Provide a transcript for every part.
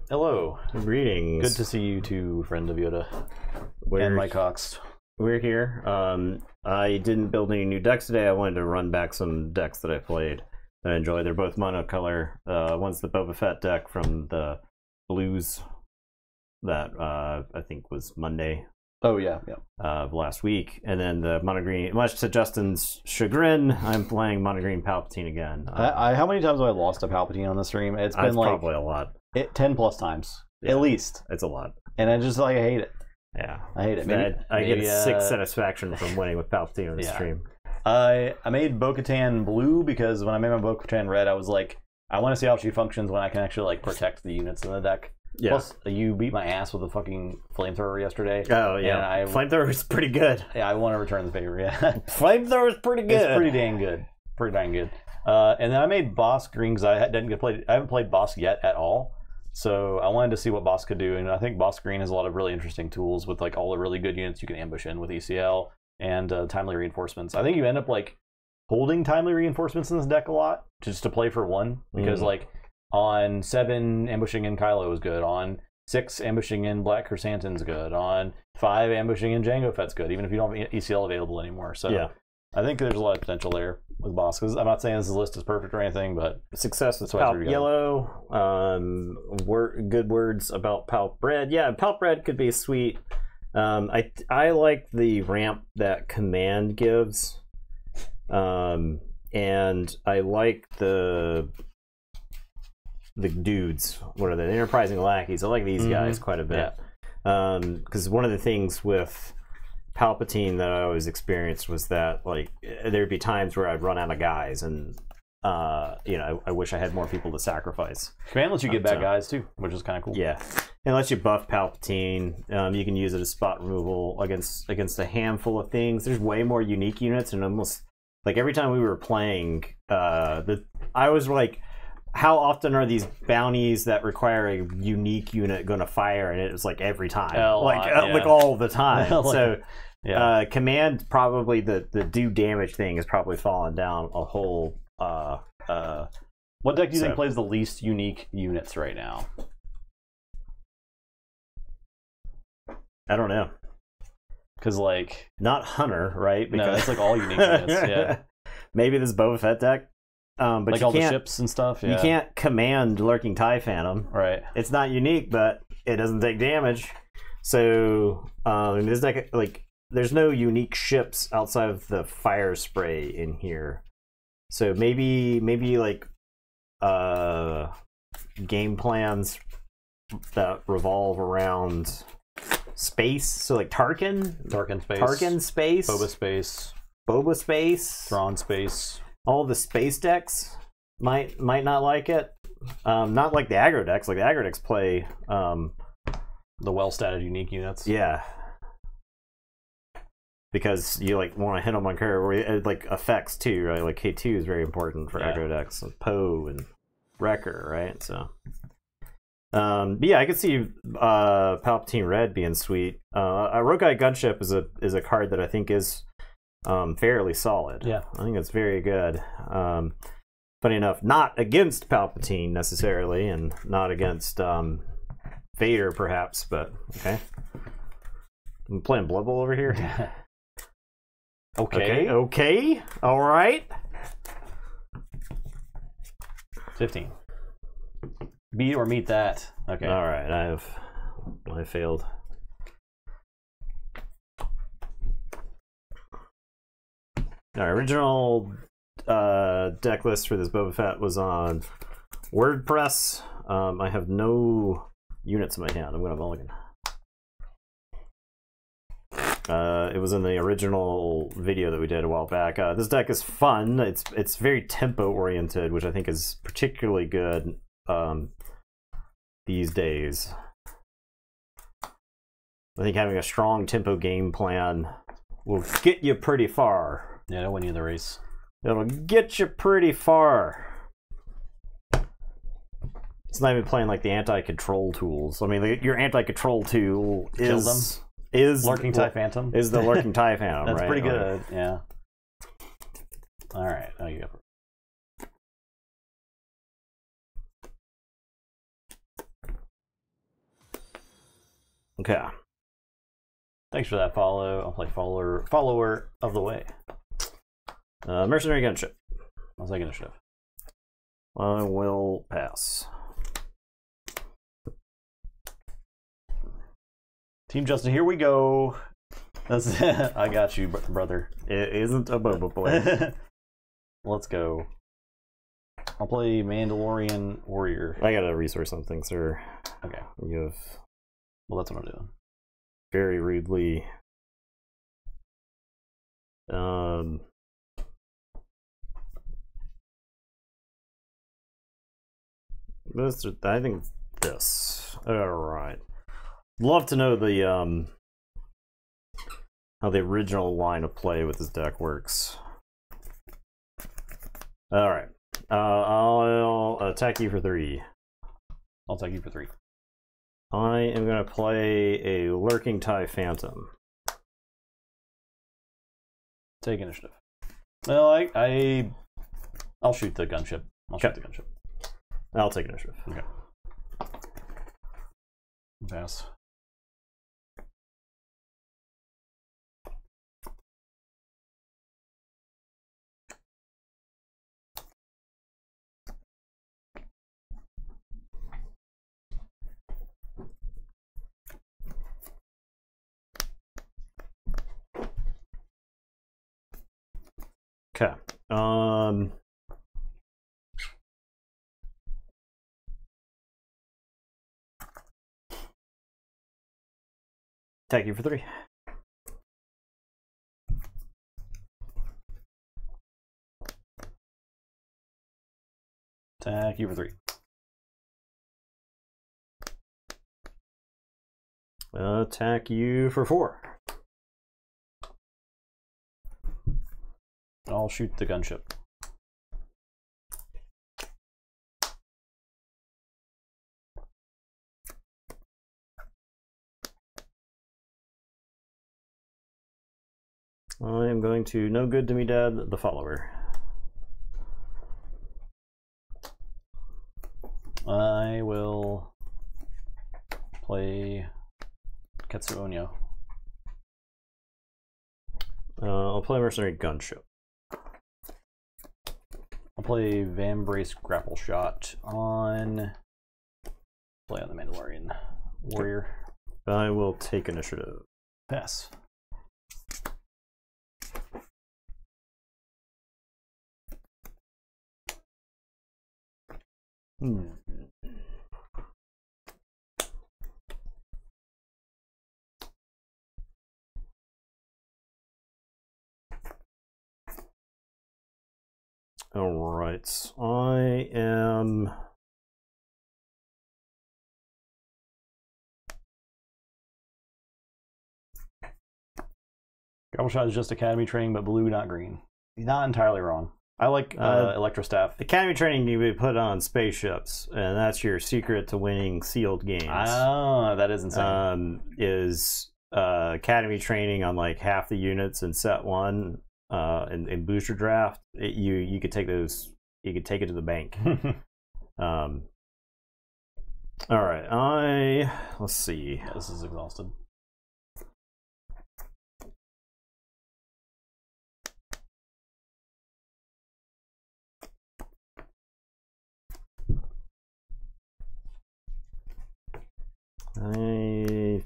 Hello. Greetings. Good to see you too, friend of Yoda. And Mike Cox. We're here. I didn't build any new decks today. I wanted to run back some decks that I played that I enjoyed. They're both monocolor. One's the Boba Fett deck from the Blues that I think was Monday. Oh, yeah. Last week. And then the mono green, much to Justin's chagrin, I'm playing mono green Palpatine again. How many times have I lost a Palpatine on the stream? It's been like probably a lot. 10 plus times. Yeah, at least. It's a lot. And I just I hate it. Yeah. I hate it. Maybe, I get a sick satisfaction from winning with Palpatine on the stream. I made Bo-Katan blue because when I made my Bo-Katan red, I was like, I want to see how she functions when I can actually like protect the units in the deck. Yeah. Plus, you beat my ass with a fucking flamethrower yesterday. Oh, yeah. Flamethrower is pretty good. Yeah, I want to return the favor, yeah. Flamethrower is pretty good. It's pretty dang good. Pretty dang good. And then I made Bossk green because I haven't played Bossk yet at all. So I wanted to see what Bossk could do. And I think Bossk green has a lot of really interesting tools with like all the really good units you can ambush in with ECL and timely reinforcements. I think you end up like holding timely reinforcements in this deck a lot just to play for one. Because like on 7, ambushing in Kylo is good. On 6, ambushing in Black Chrysanthemum's good. On 5, ambushing in Jango Fett's good, even if you don't have ECL available anymore. So yeah. I think there's a lot of potential there with Bossk. I'm not saying this list is perfect or anything, but success with Palp Yellow. Good words about Palp Red. Yeah, Palp Red could be sweet. I like the ramp that Command gives, and I like the dudes. What are they? The Enterprising Lackeys. I like these guys quite a bit. Because one of the things with Palpatine that I always experienced was that like there'd be times where I'd run out of guys, and I wish I had more people to sacrifice. Command lets you get back guys too, which is kind of cool. Yeah, and lets you buff Palpatine. You can use it as spot removal against a handful of things. There's way more unique units, and almost like every time we were playing, I was like, how often are these bounties that require a unique unit going to fire? And it was like every time, like all the time. So Command, probably the do damage thing has probably fallen down a whole. What deck do you think plays the least unique units right now? I don't know. Because like not Hunter, right? Because no, that's like all unique units. Yeah, maybe this Boba Fett deck. But like you all the can't, ships and stuff. Yeah. You can't command Lurking TIE Phantom. Right. It's not unique, but it doesn't take damage. So this deck, like, there's no unique ships outside of the fire spray in here. So maybe like game plans that revolve around space. So like Tarkin space, Boba space, Thrawn space. All the space decks might not like it. Not like the aggro decks. Like the aggro decks play the well-statted unique units. Yeah, because you like want to hit them on curve, like effects too, right? Like K2 is very important for aggro decks, like Poe and Wrecker, right? So, yeah, I could see Palpatine Red being sweet. A Rokai Gunship is a card that I think is fairly solid. Yeah, I think it's very good. Funny enough, not against Palpatine necessarily, and not against Vader perhaps, but okay. I'm playing Blood Bowl over here. Okay. All right. 15. Beat or meet that. Okay. All right. I failed. Our original deck list for this Boba Fett was on WordPress. I have no units in my hand. I'm going to mulligan. It was in the original video that we did a while back. This deck is fun. It's very tempo oriented, which I think is particularly good these days. I think having a strong tempo game plan will get you pretty far. Yeah, it'll win you the race. It'll get you pretty far. It's not even playing like the anti-control tools. I mean, your anti-control tool is Lurking TIE Phantom. Is the Lurking TIE Phantom. That's right? pretty good. Yeah. All right. Oh, you go. Okay. Thanks for that follow. I'll play follower of the way. Mercenary gunship. I'll take initiative. I will pass. Team Justin, here we go. That's I got you, brother. It isn't a Boba play. Let's go. I'll play Mandalorian Warrior. I gotta resource something, sir. Okay. You have Well, that's what I'm doing. very rudely. This, I think this. All right. Love to know the how the original line of play with this deck works. All right. I'll attack you for 3. I'll take you for 3. I am going to play a Lurking TIE Phantom. Take initiative. Well, I'll shoot the gunship. I'll shoot the gunship. I'll take initiative. Okay. Pass. Okay. Attack you for 3. Attack you for 3. Attack you for 4. I'll shoot the gunship. I am going to No Good to Me Dad, the follower. I will play Ketsuonyo. I'll play Mercenary Gunship. I'll play Vambrace Grapple Shot on the Mandalorian Warrior. I will take initiative. Pass. All right, I am. Grapple Shot is just Academy training, but blue, not green. He's not entirely wrong. I like Electrostaff. Academy training you would put on spaceships, and that's your secret to winning sealed games. Ah, that is insane. Is Academy training on like half the units in set 1 in booster draft. You could take those. You could take it to the bank. All right, let's see. Yeah, this is exhausted. I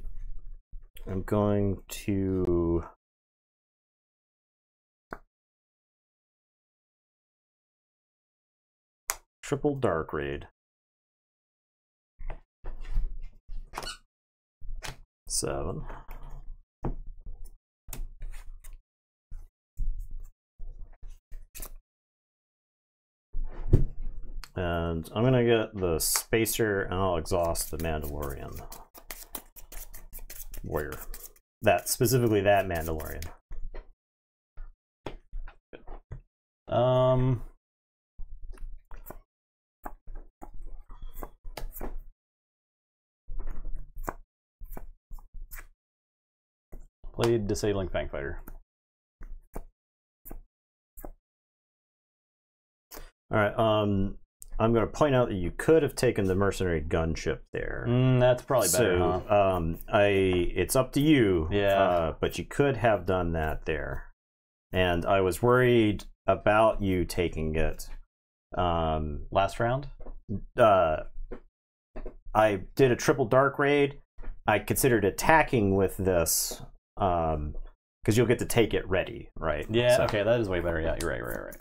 am going to triple Dark Raid. 7. And I'm gonna get the Spacer, and I'll exhaust the Mandalorian Warrior. Specifically that Mandalorian. Played Disabling Fang Fighter. All right. I'm going to point out that you could have taken the mercenary gunship there. That's probably better, huh? It's up to you. Yeah. But you could have done that there. And I was worried about you taking it. Last round? I did a triple dark raid. I considered attacking with this because you'll get to take it ready, right? Yeah. So. Okay, that is way better. Yeah, you're right.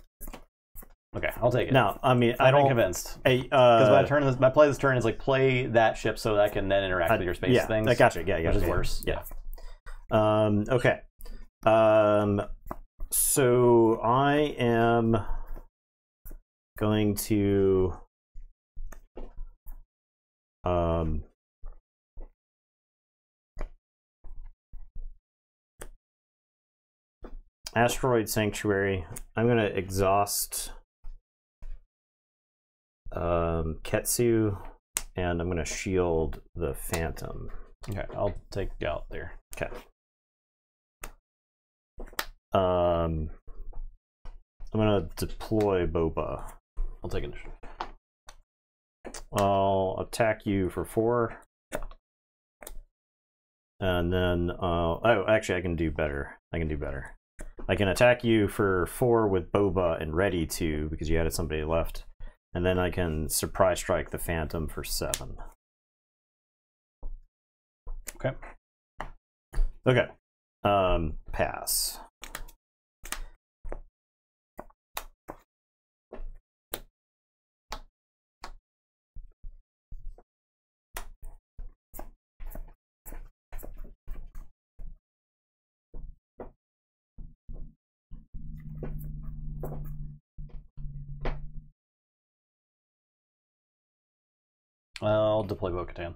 Okay, I'll take it. Now, I mean, I'm convinced. Because my play this turn is like play that ship so that I can then interact with your space things. I gotcha. Yeah, which is worse. Yeah. Okay. So I am going to Asteroid Sanctuary. I'm going to exhaust Ketsu, and I'm going to shield the Phantom. Okay, I'll take you out there. Okay. I'm going to deploy Boba. I'll take initiative. I'll attack you for 4. And then, actually, I can do better. I can attack you for 4 with Boba and ready to, because you added somebody left. And then I can surprise strike the Phantom for 7. Okay. Okay. Pass. I'll deploy Bo-Katan.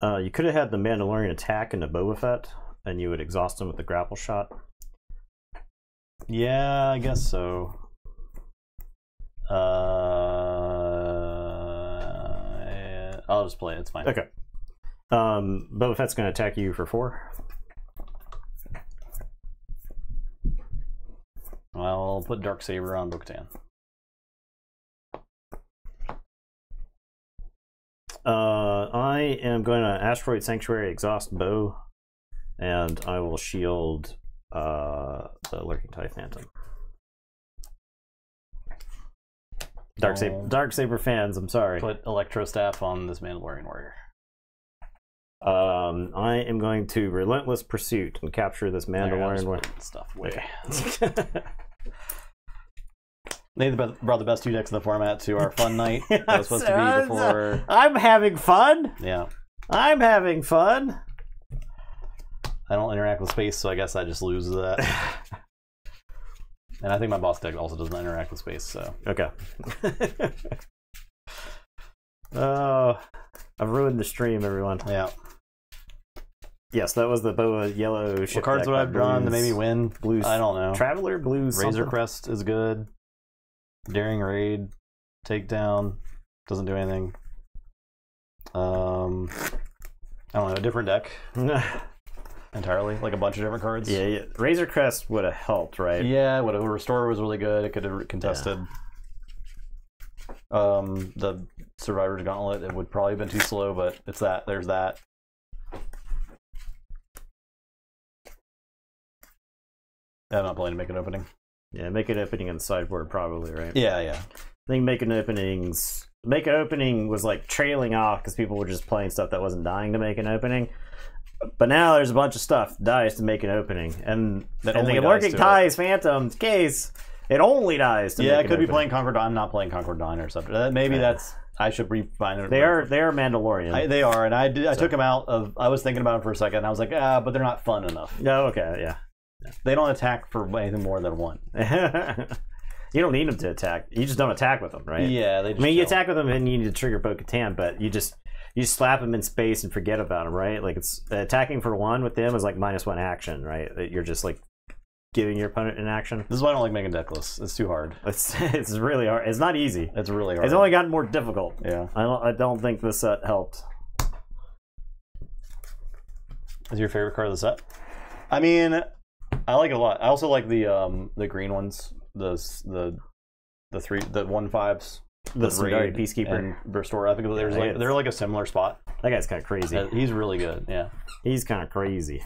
You could have had the Mandalorian attack into Boba Fett, and you would exhaust him with the grapple shot. Yeah, I guess so. I'll just play it. It's fine. Okay. Boba Fett's going to attack you for 4. I'll put Darksaber on Bo-Katan. I am going to Asteroid Sanctuary, exhaust Bo, and I will shield the Lurking TIE Phantom. Darksaber fans, I'm sorry. Put Electro Staff on this Mandalorian warrior. I am going to Relentless Pursuit and capture this Mandalorian warrior. Stuff way. They brought the best 2 decks in the format to our fun night. That was supposed to be before. I'm having fun. Yeah. I'm having fun. I don't interact with space, so I guess I just lose that. And I think my boss deck also doesn't interact with space, so. Okay. Oh, I've ruined the stream, everyone. Yeah. Yes, that was the Boa yellow ship. What cards would I have drawn that made me win? Blues. I don't know. Traveler, blues. Razor Crest is good. Daring Raid, Takedown, doesn't do anything. I don't know, a different deck entirely, like a bunch of different cards. Yeah. Razor Crest would have helped, right? Yeah, whatever. Restorer was really good. It could have contested. Yeah. The Survivor's Gauntlet, it would probably have been too slow, but it's that. There's that. I'm not playing to make an opening. Yeah, make an opening in the sideboard probably, right? Yeah. I think make an opening was like trailing off because people were just playing stuff that wasn't dying to make an opening. But now there's a bunch of stuff dies to make an opening, and the Lurking TIE's Phantom's case, it only dies to make an opening. Yeah, I could be playing Concord Dawn. I'm not playing Concord Dawn or something. Maybe that's. I should refine it. They are Mandalorian. They are, and I took them out of. I was thinking about them for a second, and I was like, but they're not fun enough. No, okay, yeah. They don't attack for anything more than 1. You don't need them to attack. You just don't attack with them, right? Yeah, they just you attack with them and you need to trigger Bo-Katan, but you just slap them in space and forget about them, right? Like it's attacking for 1 with them is like -1 action, right? You're just like giving your opponent an action. This is why I don't like making deck lists. It's too hard. It's really hard. It's not easy. It's really hard. It's only gotten more difficult. Yeah. I don't think this set helped. Is your favorite card of the set? I mean, I like it a lot. I also like the green ones. the 1/5s. The Sundari Peacekeeper and Restore. I think they're like a similar spot. That guy's kind of crazy. He's really good. Yeah, he's kind of crazy.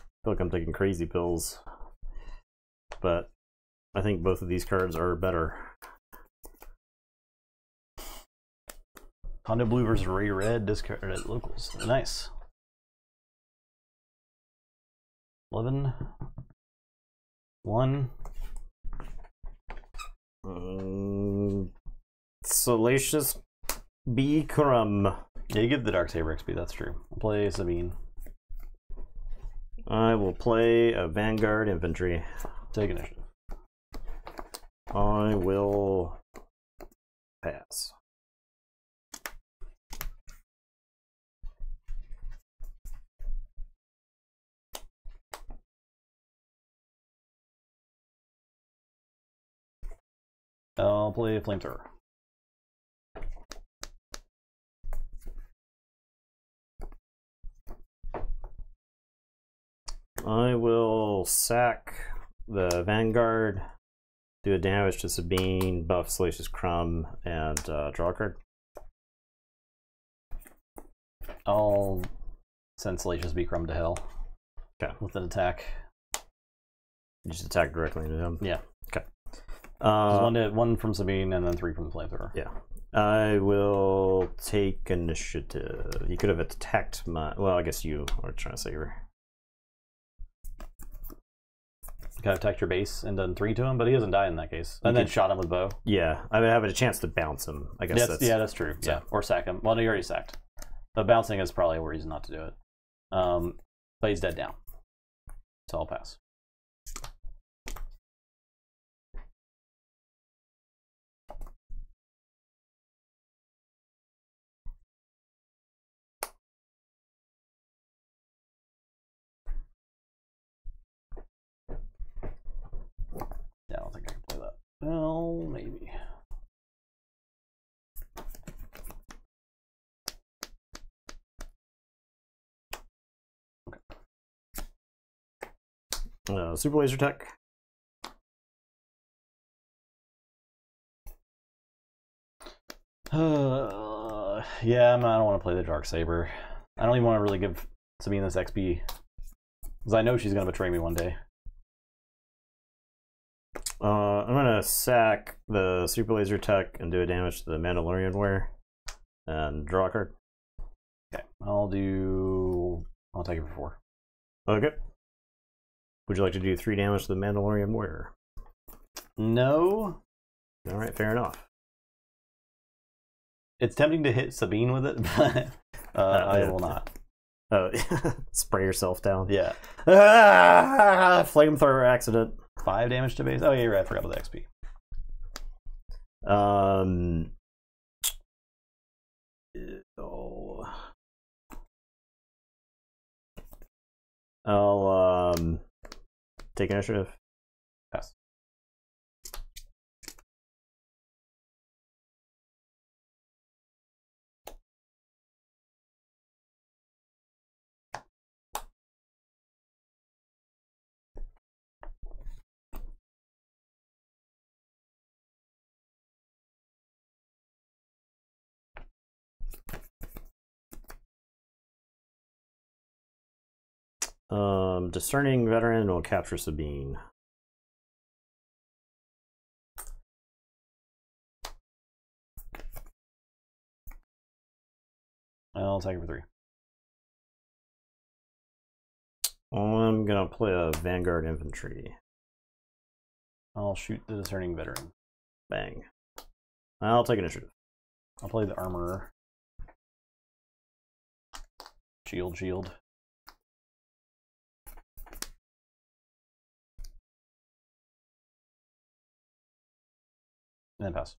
I feel like I'm taking crazy pills, but I think both of these cards are better. Hondo Blue versus Ray Red, discard at locals. Nice. 11. 1. Salacious B. Crumb. Yeah, you get the Darksaber XP, that's true. I'll play Sabine. I will play a Vanguard Infantry. Take initiative. I will pass. I'll play a Flamethrower. I will sack the Vanguard, do a damage to Sabine, buff Salacious Crumb, and draw a card. I'll send Salacious B. Crumb to hell. Okay. With an attack. You just attack directly into him? Yeah. Okay. One from Sabine and then 3 from the Flamethrower. Yeah. I will take initiative. You could have attacked my... Well, I guess you are trying to save her. Kind of attacked your base and done 3 to him, but he doesn't die in that case. And then shot him with bow. Yeah, I have a chance to bounce him. I guess that's true. So. Yeah, or sack him. Well, no, he already sacked. But bouncing is probably a reason not to do it. But he's dead down, so I'll pass. Yeah, I don't think I can play that. Well, maybe. Okay. Super Laser Tech. Yeah, I don't want to play the Darksaber. I don't even want to really give Sabine this XP. Because I know she's going to betray me one day. I'm gonna sack the Super Laser Tech and do a damage to the Mandalorian Wear and draw a card. Okay, I'll take it for 4. Okay. Would you like to do 3 damage to the Mandalorian Wear? No. All right, fair enough. It's tempting to hit Sabine with it, but I will not. Oh, spray yourself down. Yeah. Flamethrower accident. 5 damage to base. Oh, yeah, you're right. I forgot about the XP. I'll take initiative. Pass. Discerning Veteran will capture Sabine. I'll take it for 3. I'm gonna play a Vanguard Infantry. I'll shoot the Discerning Veteran. Bang. I'll take initiative. I'll play the Armorer. Shield. And then pass.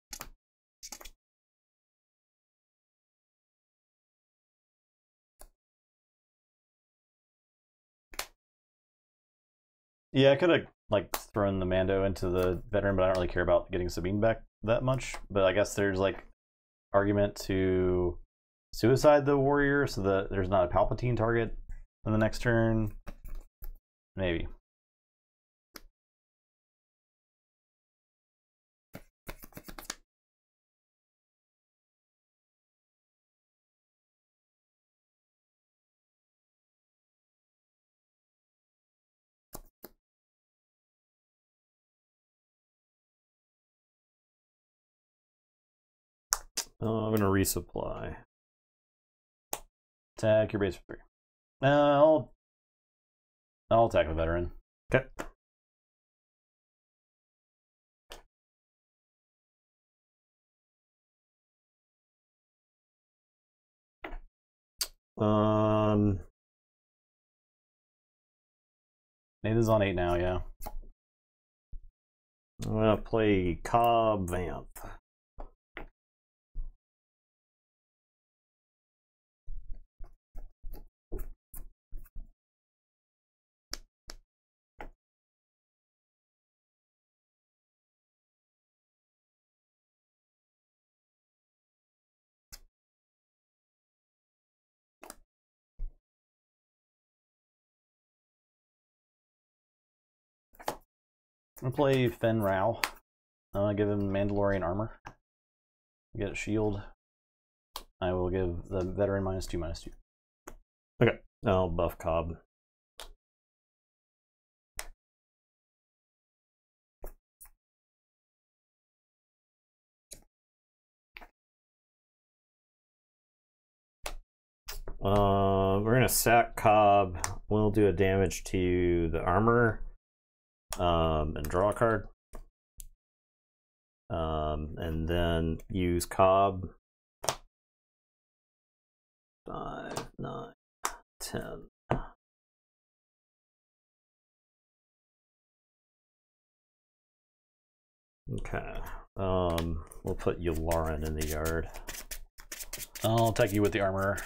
Yeah, I could have like thrown the Mando into the veteran, but I don't really care about getting Sabine back that much. But I guess there's like argument to suicide the warrior so that there's not a Palpatine target on the next turn. Maybe. I'm gonna resupply. Attack your base for 3. I'll attack the veteran. Okay. Nathan's on 8 now, yeah. I'm gonna play Cobb Vamp. I'm gonna play Fen Rao. I'm gonna give him Mandalorian armor. Get a shield. I will give the veteran -2/-2. Okay. I'll buff Cobb. We're gonna sack Cobb. We'll do a damage to the armor, and draw a card. And then use Cobb. 5, 9, 10. Okay. We'll put Yularen in the yard. I'll attack you with the armor.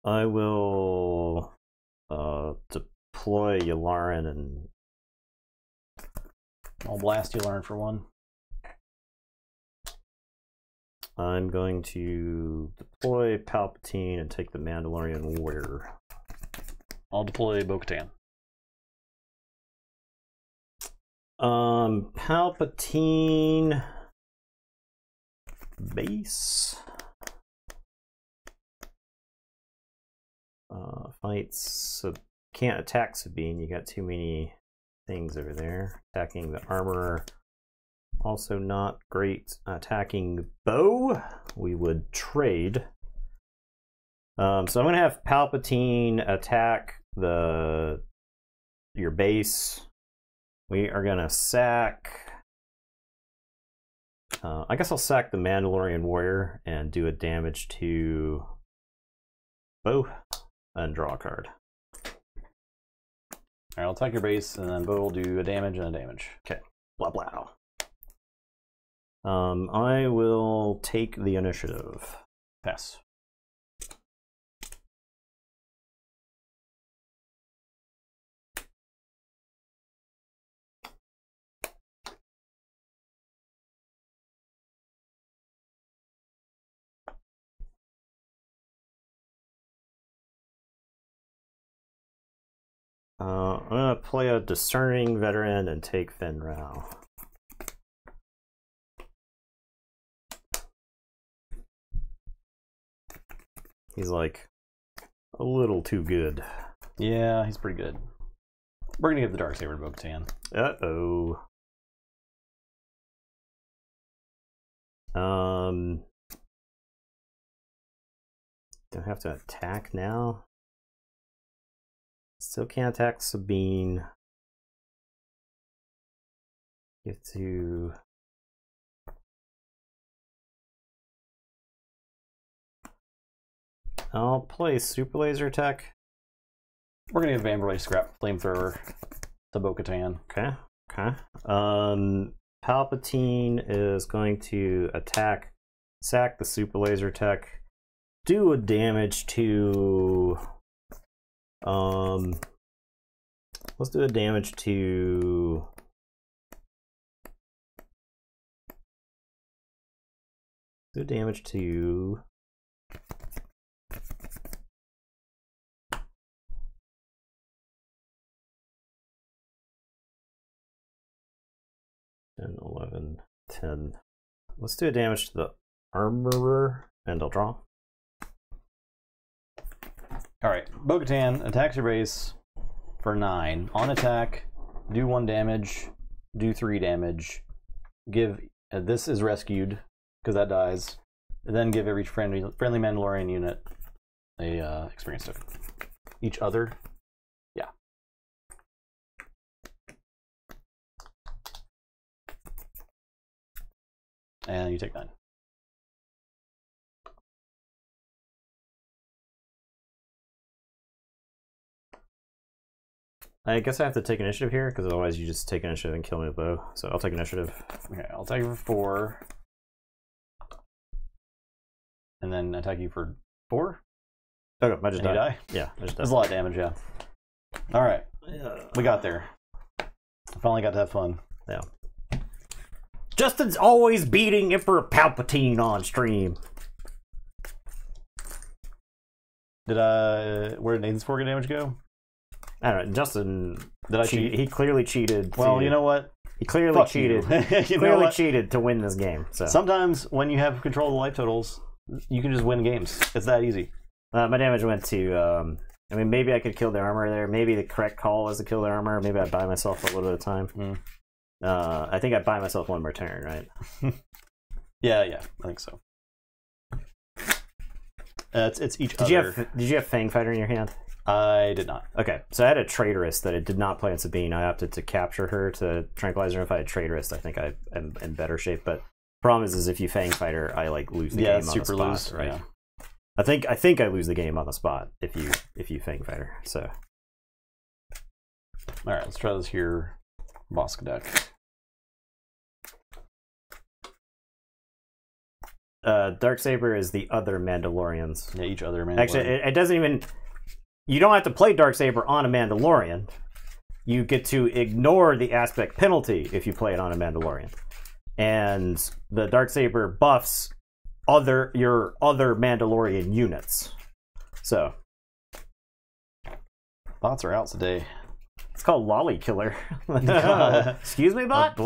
I will deploy Yularen and I'll blast Yularen for 1. I'm going to deploy Palpatine and take the Mandalorian warrior. I'll deploy Bo-Katan. Palpatine base. Fights. Can't attack Sabine. You got too many things over there. Attacking the armor. Also not great. Attacking Bo. We would trade. So I'm gonna have Palpatine attack your base. We are gonna sack. I guess I'll sack the Mandalorian warrior and do a damage to Bo and draw a card. Alright, I'll attack your base, and then Bo will do a damage and a damage. Okay. Blah blah. I will take the initiative. Pass. I'm gonna play a discerning veteran and take Fen Rao. He's like a little too good. Yeah, he's pretty good. We're gonna give the Darksaber to Bo-Katan. Uh-oh. Do I have to attack now? Still can't attack Sabine. Get to... I'll play Super Laser Tech. We're gonna give Van Scrap Flamethrower to Bo-Katan. Okay, okay. Palpatine is going to attack, sack the super laser tech, do a damage to. Let's do a damage to. Do damage to. 10, 11, 10. Let's do a damage to the armorer, and I'll draw. Alright, Bo-Katan attacks your base for 9. On attack, do 1 damage, do 3 damage. Give. This is rescued, because that dies. And then give every friendly Mandalorian unit a experience token. Each other. Yeah. And you take 9. I guess I have to take initiative here, because otherwise you just take initiative and kill me with bow. So I'll take initiative. Okay, I'll attack you for 4. And then attack you for 4? Okay, I just died. die. Yeah, I just died. That's a lot of damage, yeah. Alright. We got there. I finally got to have fun. Yeah. Justin's always beating Emperor Palpatine on stream. Where did Nathan's 4 damage go? I don't know. Justin, did I cheat? He clearly cheated. Well, you know what? He clearly Fuck cheated. You clearly cheated to win this game. So sometimes when you have control of the life totals, you can just win games. It's that easy. My damage went to. I mean, maybe I could kill the armor there. Maybe the correct call was to kill the armor. Maybe I buy myself a little bit of time. I think I buy myself 1 more turn, right? yeah, I think so. It's each other. Did you have Fang Fighter in your hand? I did not. Okay, so I had a Traitoress that I did not play in Sabine. I opted to capture her to tranquilize her. If I had Traitoress, I think I am in better shape. But problem is if you Fang Fighter, I like lose the game on the spot. Lose, right? Yeah. I think I lose the game on the spot if you Fang Fighter. So, all right, let's try this here. Bossk deck. Darksaber is the other Mandalorians. Yeah, each other Mandalorian. Actually, it doesn't even. You don't have to play Darksaber on a Mandalorian. You get to ignore the aspect penalty if you play it on a Mandalorian. And the Darksaber buffs your other Mandalorian units. So. Bots are out today. It's called Lolly Killer. Excuse me, bot?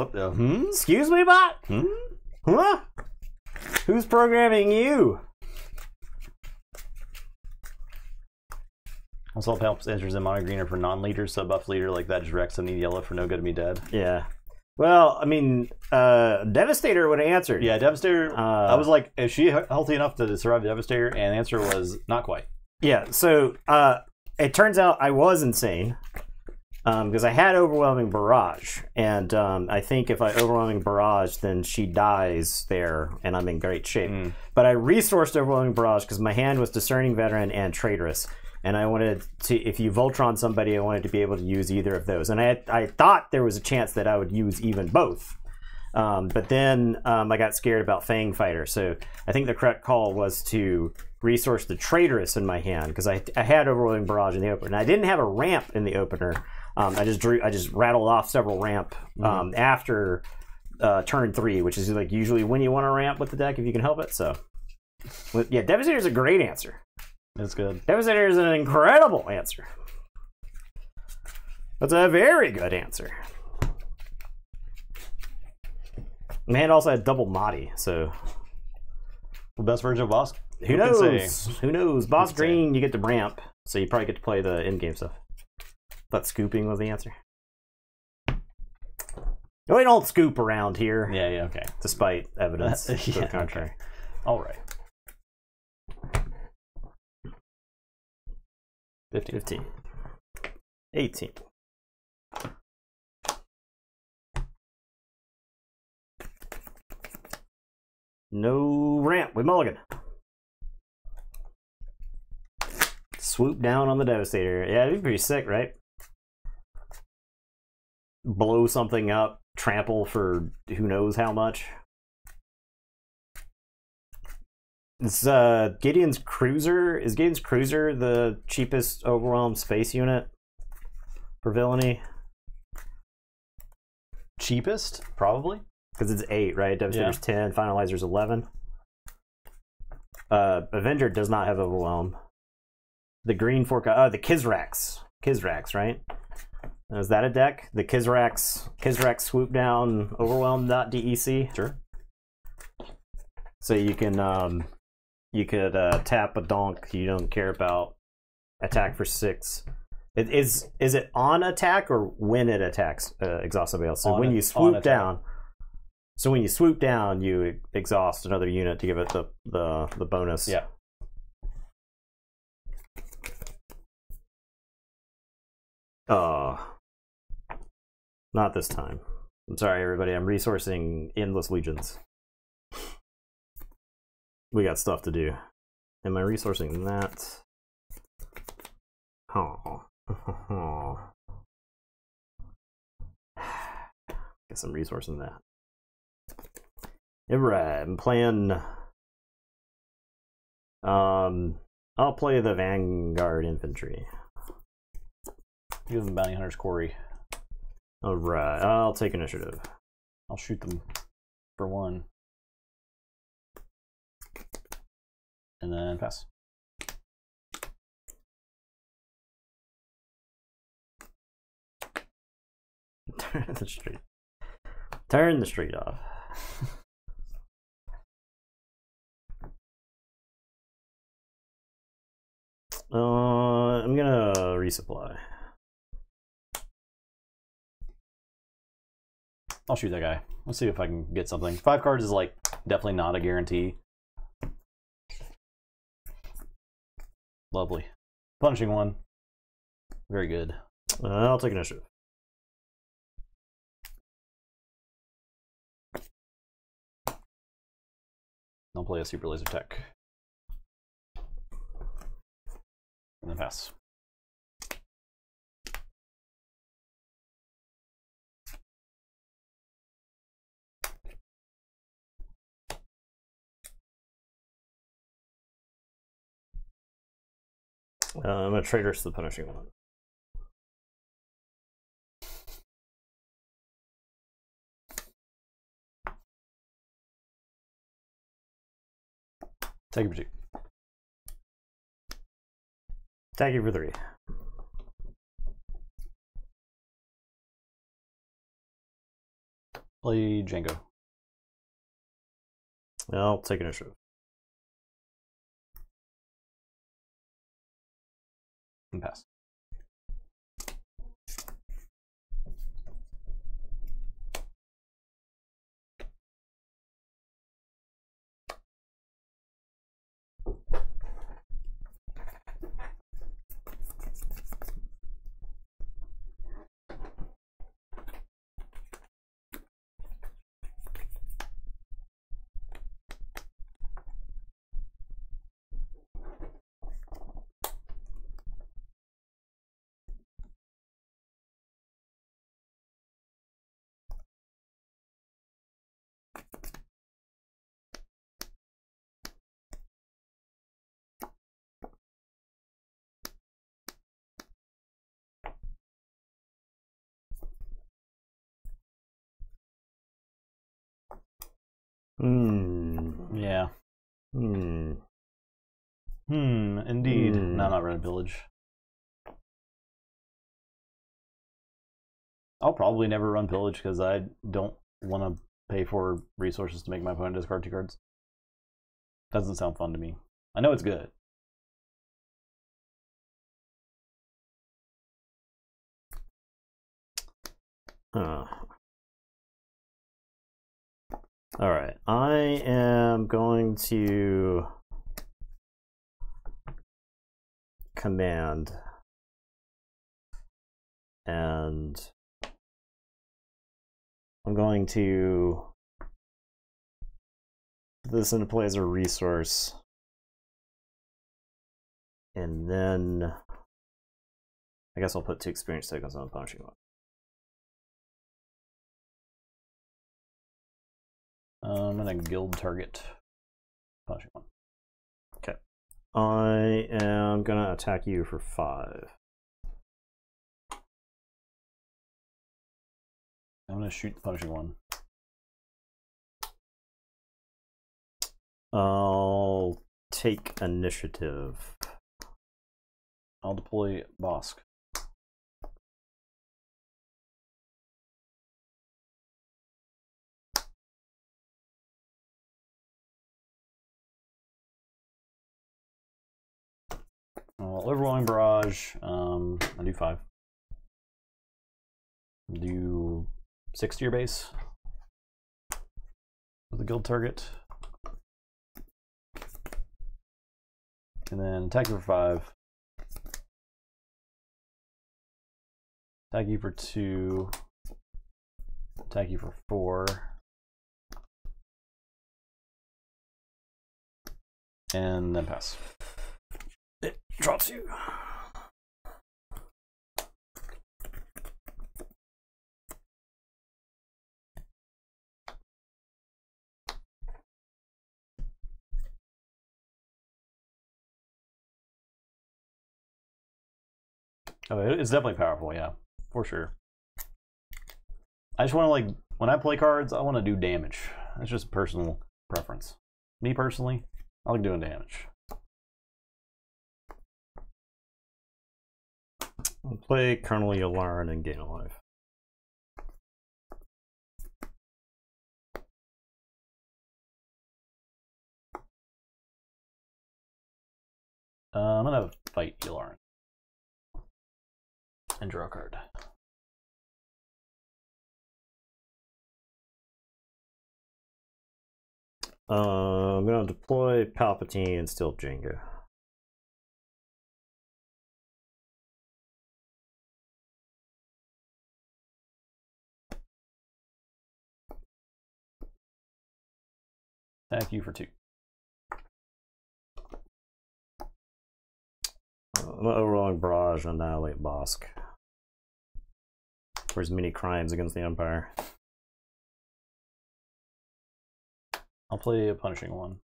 Excuse me, bot? Huh? Who's programming you? I saw Palps enters in mono greener for non-leader, sub buff leader like that just wrecks and need yellow for no good to be dead. Yeah. Well, I mean, Devastator would have answered. Yeah, Devastator. I was like, is she healthy enough to survive Devastator? And the answer was not quite. Yeah, so it turns out I was insane because I had Overwhelming Barrage. And I think if I Overwhelming Barrage, then she dies there, and I'm in great shape. But I resourced Overwhelming Barrage because my hand was Discerning Veteran and Traitoress. And I wanted to, if you Voltron somebody, I wanted to be able to use either of those. And I thought there was a chance that I would use even both. But then I got scared about Fang Fighter. So I think the correct call was to resource the Traitoress in my hand because I had Overwhelming Barrage in the opener. And I didn't have a ramp in the opener. I just rattled off several ramp after turn 3, which is like usually when you want to ramp with the deck if you can help it. So yeah, Devastator is a great answer. That's good. Devastator is an incredible answer. That's a very good answer. Man also had double Mahdi, so the best version of Bossk. Who knows? Who knows? Bossk Green, you get to ramp, so you probably get to play the in-game stuff. But scooping was the answer. We don't scoop around here. Yeah, okay. Despite evidence to the contrary. Okay. All right. 15. 18. No ramp. We mulligan. Swoop down on the Devastator. Yeah, it'd be pretty sick, right? Blow something up, trample for who knows how much. It's Gideon's Cruiser. Is Gideon's Cruiser the cheapest overwhelmed space unit for villainy? Cheapest, probably, because it's 8, right? Devastator's 10, Finalizer's 11. Avenger does not have overwhelm. The green fork, the Kizrax, right? Is that a deck? The Kizrax swoop down overwhelm.dec. Sure. So you can you could tap a donk you don't care about, attack for 6. Is it on attack or when it attacks exhaust somebody else? So when you swoop down, you exhaust another unit to give it the bonus. Yeah. Not this time. I'm sorry, everybody. I'm resourcing Endless Legions. We got stuff to do. Am I resourcing that? Oh. Guess I'm resourcing that. Alright, I'm playing. I'll play the Vanguard Infantry. Give them Bounty Hunter's Quarry. Alright, I'll take initiative. I'll shoot them for 1. And then pass. Turn the street. Turn the street off. I'm gonna resupply. I'll shoot that guy. Let's see if I can get something. 5 cards is like definitely not a guarantee. Lovely. Punishing 1. Very good. I'll take initiative. I'll play a super laser tech. And then pass. I'm going to Traitors to the Punishing 1. Take it for 2. Attack you for 3. Play Django. I'll take initiative. And pass. Yeah. Indeed. No, I'm not running pillage. I'll probably never run pillage because I don't want to pay for resources to make my opponent discard 2 cards. Doesn't sound fun to me. I know it's good. Alright, I am going to command, and I'm going to put this into play as a resource, and then I guess I'll put 2 experience tokens on a punishing 1. I'm gonna guild target. Punishing one. Okay. I am gonna attack you for 5. I'm gonna shoot the punishing one. I'll take initiative. I'll deploy Bossk. Overwhelming barrage. I do 5. Do 6 to your base with the guild target, and then attack you for 5. Attack you for 2. Attack you for 4. And then pass. It drops you. Oh, it's definitely powerful, yeah, for sure. I just want to, like, when I play cards, I want to do damage. That's just personal preference. Me personally, I like doing damage. I'll play Colonel Yularen and gain a life. I'm gonna fight Yularen and draw a card. I'm gonna deploy Palpatine and steal Jenga. Attack you for 2. I'm gonna overwhelming barrage and annihilate Bossk for his many crimes against the Empire. I'll play a punishing one.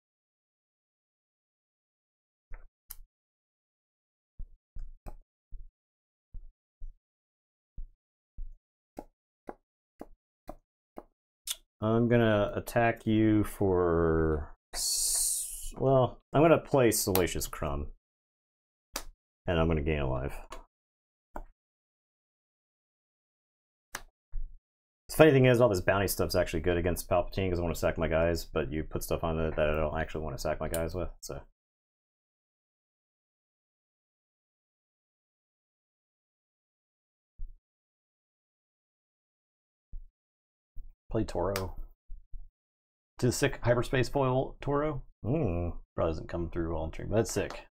I'm gonna attack you for, well, I'm gonna play Salacious Crumb, and I'm gonna gain a life. The funny thing is, all this bounty stuff's actually good against Palpatine because I want to sack my guys, but you put stuff on it that I don't actually want to sack my guys with, so. Play Toro. To sick hyperspace foil Toro. Probably doesn't come through all stream, but that's sick.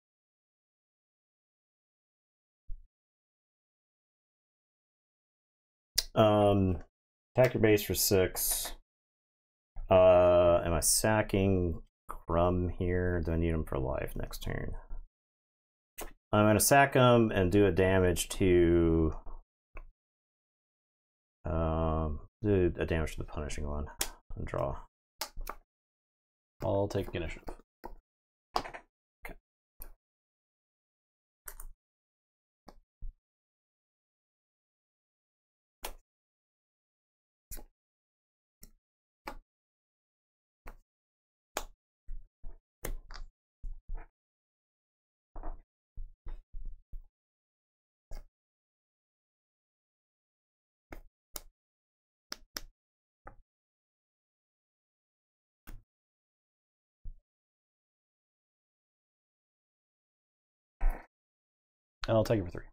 Attack your base for 6. Am I sacking Crumb here? Do I need him for life next turn? I'm gonna sack him and do a damage to do a damage to the punishing one and draw. I'll take initiative. Okay. And I'll take it for 3.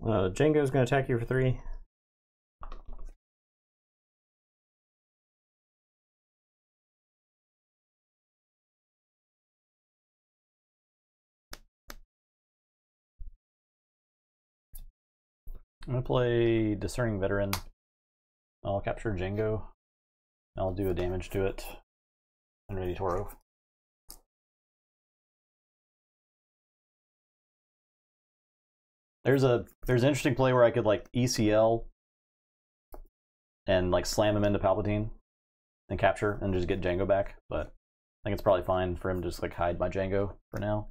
Django's gonna attack you for 3. I'm gonna play Discerning Veteran. I'll capture Django. I'll do a damage to it. And ready Toro. There's an interesting play where I could like ECL and like slam him into Palpatine and capture and just get Django back, but I think it's probably fine for him to just like hide my Django for now.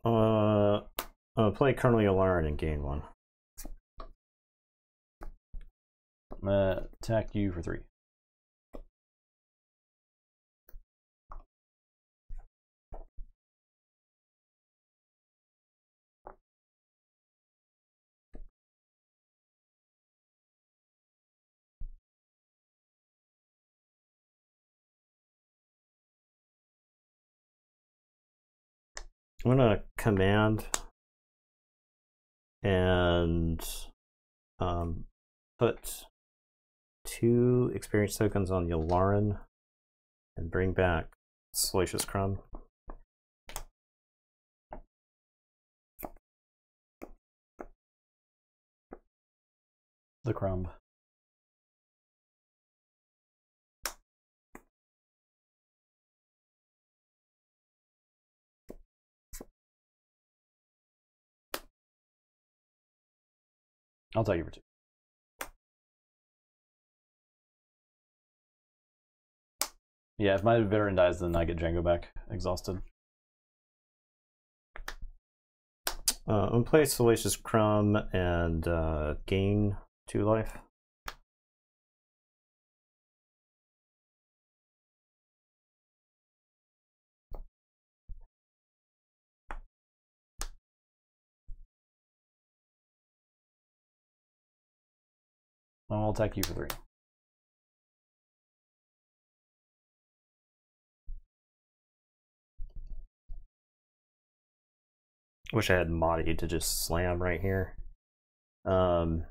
I'm gonna play Colonel Yularen and gain 1. I'm gonna attack you for 3. I'm gonna command and put 2 experience tokens on Yularen and bring back Salacious Crumb. The Crumb. I'll take you for 2. Yeah, if my veteran dies, then I get Django back, exhausted. I'm gonna play Salacious Crumb and gain 2 life. I'll attack you for 3. Wish I had Mahdi to just slam right here. I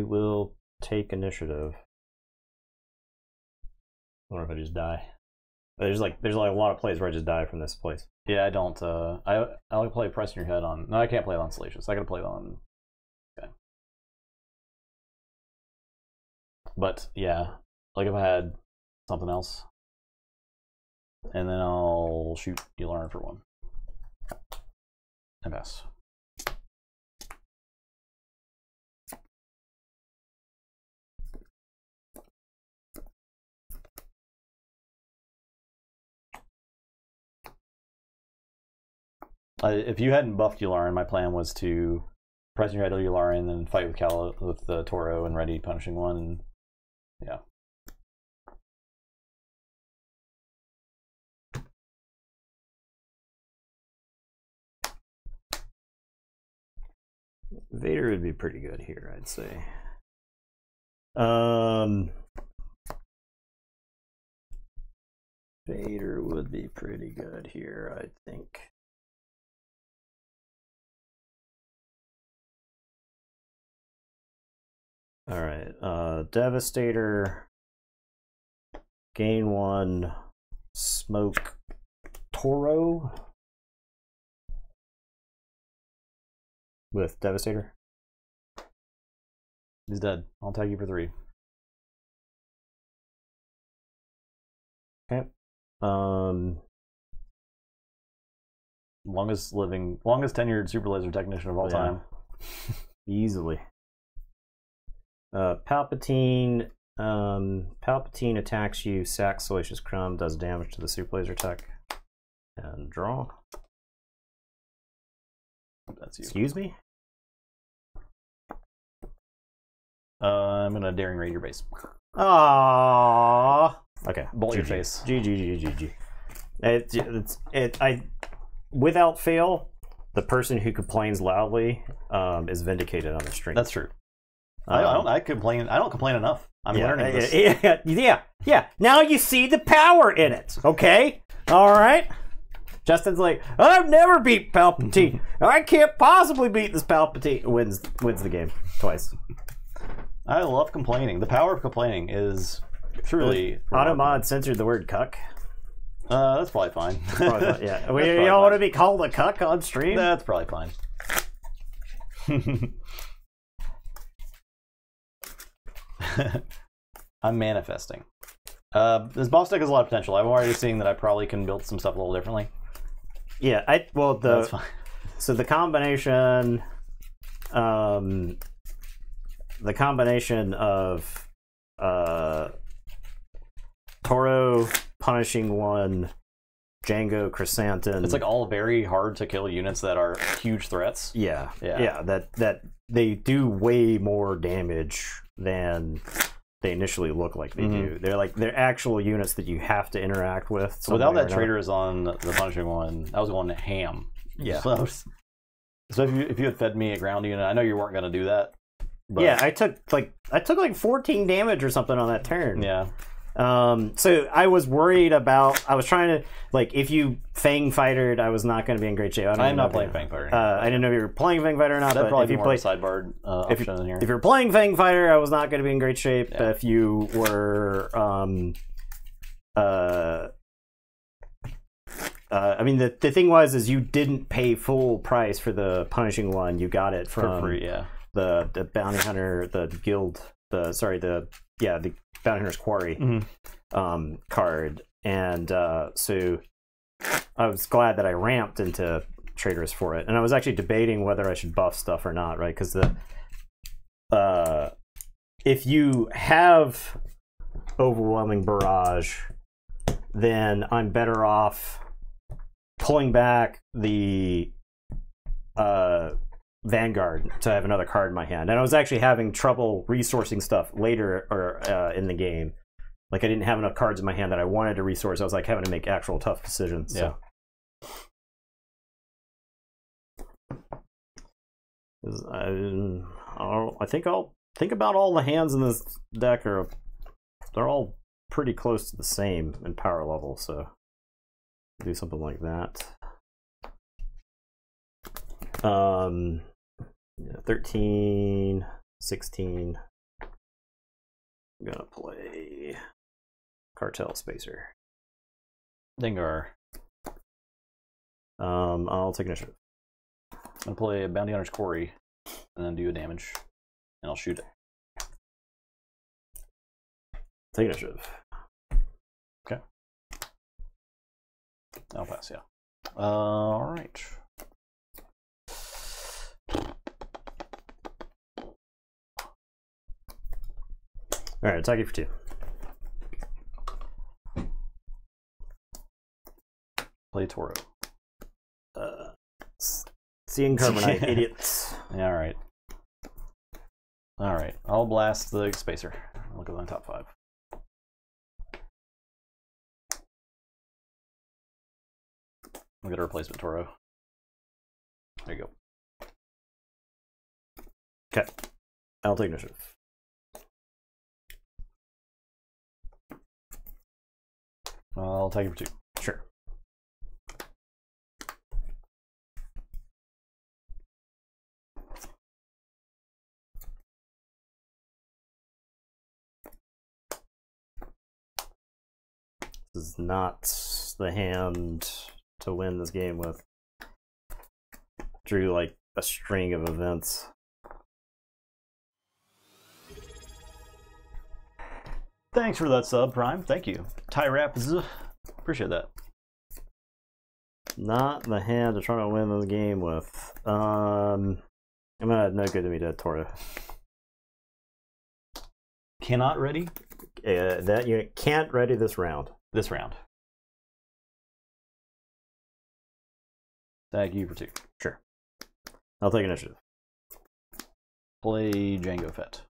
will take initiative. I wonder if I just die. There's like a lot of plays where I just die from this place. Yeah, I don't. I'll play Press in Your Head on. No, I can't play it on Salacious. I gotta play it on. Okay. But yeah, like if I had something else, and then I'll shoot Yularen for 1. And pass. If you hadn't buffed Yularen, my plan was to press your head on Yularen and then fight with the Toro and ready punishing 1. And yeah. Vader would be pretty good here, I'd say. Vader would be pretty good here, I think. Alright, Devastator, gain 1, smoke Toro with Devastator. He's dead. I'll tag you for 3. Okay. Longest tenured super laser technician of all time. Easily. Palpatine attacks you, sacks Salacious Crumb, does damage to the super laser tech, and draw. That's you. Excuse me? I'm gonna daring raid your base. Ah. Okay. Bolt your face. GG. Without fail, the person who complains loudly is vindicated on the stream. That's true. I don't complain enough. I'm learning this. Yeah. Now you see the power in it. Okay. All right. Justin's like, I've never beat Palpatine. I can't possibly beat this Palpatine. Wins the game twice. I love complaining. The power of complaining is truly. Automod censored the word cuck. That's probably fine. Yeah. Y'all want to be called a cuck on stream? That's probably fine. I'm manifesting. This boss deck has a lot of potential. I'm already seeing that I probably can build some stuff a little differently. Yeah, that's fine. So the combination of Toro punishing one, Django Chrysanthemum. It's like all very hard to kill units that are huge threats. Yeah. That they do way more damage than they initially look like they do. They're actual units that you have to interact with. So without that traitor is on the punishing one, I was going ham. Yeah. So if you had fed me a ground unit, I know you weren't going to do that. But... Yeah, I took like 14 damage or something on that turn. Yeah. So I was worried about. I was trying to if you Fang Fightered, I was not going to be in great shape. I'm not playing Fang Fighter. I didn't know if you were playing Fang Fighter or not. That'd but probably if be you more play sideboard option in here. If you're playing Fang Fighter, I was not going to be in great shape. Yeah. If you were, I mean, the thing was you didn't pay full price for the punishing one. You got it from for free, yeah. The bounty hunter, the guild, the bounty hunter's quarry card, and so I was glad that I ramped into traders for it, and I was actually debating whether I should buff stuff or not, right? Because if you have overwhelming barrage, then I'm better off pulling back the Vanguard to have another card in my hand. And I was actually having trouble resourcing stuff later or in the game. Like I didn't have enough cards in my hand that I wanted to resource. I was like having to make actual tough decisions. Yeah. So. I think I'll think about all the hands in this deck they're all pretty close to the same in power level, so do something like that. 13, 16. I'm gonna play Cartel Spacer. Dengar. I'll take initiative. I'm gonna play Bounty Hunter's Quarry and then do a damage, and I'll shoot it. Take initiative. Okay. I'll pass, yeah. All right. All right, attack you for 2. Play Toro. Seeing Carbonite, idiots. Yeah, all right. All right. I'll blast the Spacer. Look at my top 5. I'll get a replacement Toro. There you go. Okay. I'll take initiative. I'll take it for 2. Sure. This is not the hand to win this game with. Drew like a string of events. Thanks for that sub, Prime. Thank you. Tie Raps. Appreciate that. Not the hand to try to win this game with. I'm gonna no good to me dead Toro. Cannot ready? That unit can't ready this round. This round. Thank you for 2. Sure. I'll take initiative. Play Django Fett.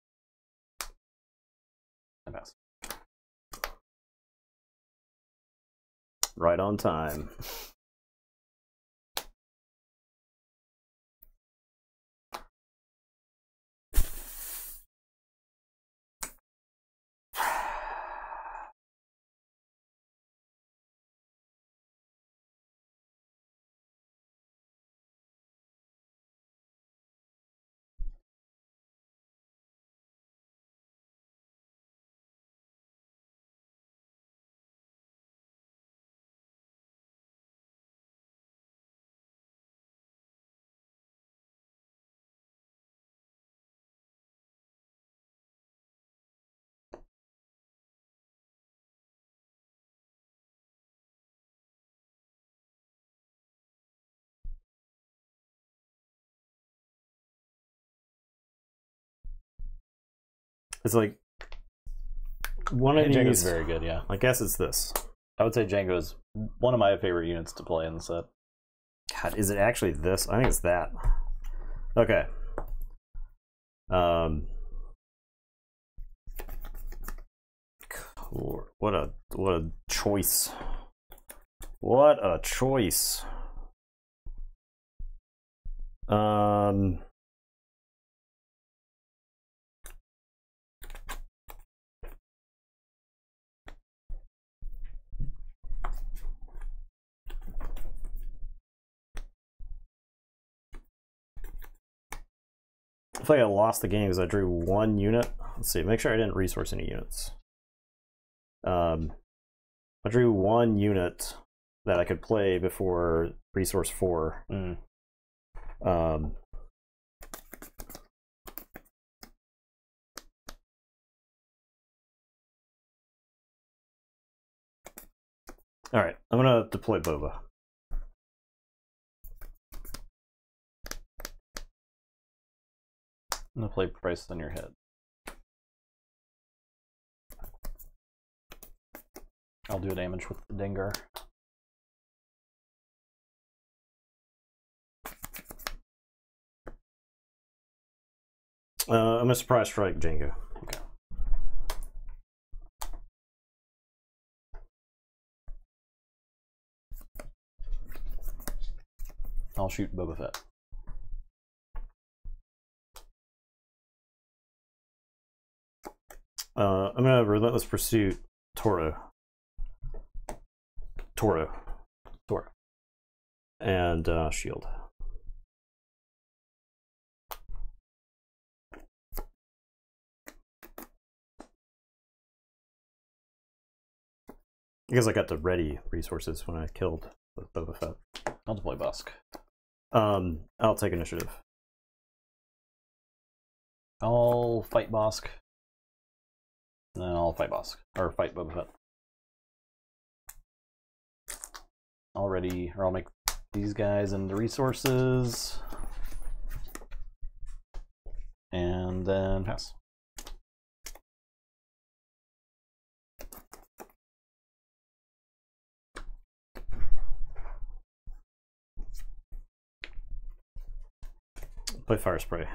I pass. Right on time. It's like one of Django's these. very good, yeah. I guess it's this. I would say Django's one of my favorite units to play in the set. God, is it actually this? I think it's that. Okay. Cool. What a choice. What a choice. I feel like I lost the game because I drew one unit. Let's see, make sure I didn't resource any units. I drew one unit that I could play before resource 4. Alright, I'm gonna deploy Boba. I'm gonna play Price on your head. I'll do damage with the Dengar. I'm gonna surprise strike Django. Okay. I'll shoot Boba Fett. I'm gonna Relentless Pursuit Toro. And shield. Because I got the ready resources when I killed Boba Fett. I'll deploy Bossk. I'll take initiative. I'll fight Bossk. And then I'll fight Bossk. Or fight Boba Fett. I'll make these guys into resources. And then pass. Play Fire Spray.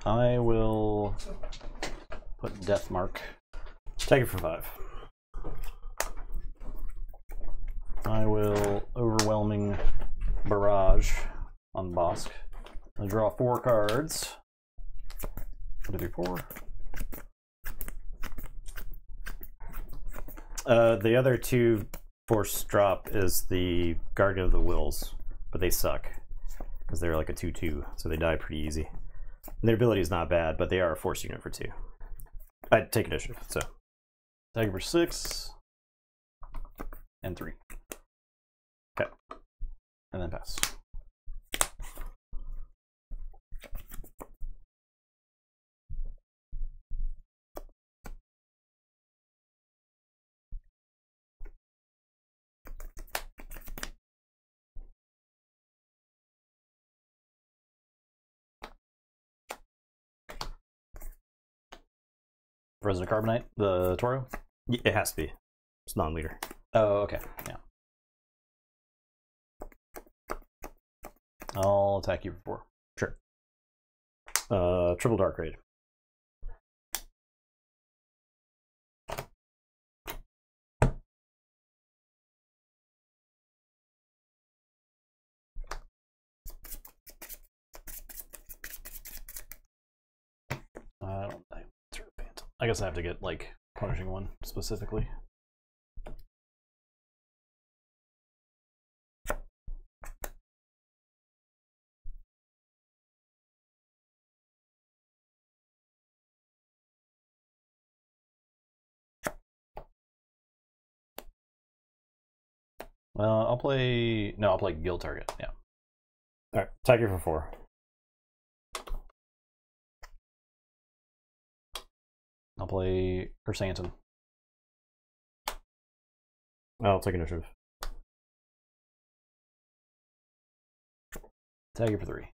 I will put Death Mark. Take it for 5. I will Overwhelming Barrage on Bossk. I'll draw 4 cards. 1, 2, 3, 4. The other 2 force drop is the Guardian of the Wills, but they suck because they're like a 2/2, so they die pretty easy. And their ability is not bad, but they are a force unit for 2. I'd take initiative, so. Tag for 6 and 3. Okay. And then pass. Resident Carbonite, the Toro? It has to be. It's non-leader. Oh, okay. Yeah. I'll attack you for 4. Sure. Triple Dark Raid. I guess I have to get like punishing one specifically. I'll play Guild Target. Yeah. All right, Tiger for 4. I'll play Chrysanthemum. I'll take initiative. Tag it for 3.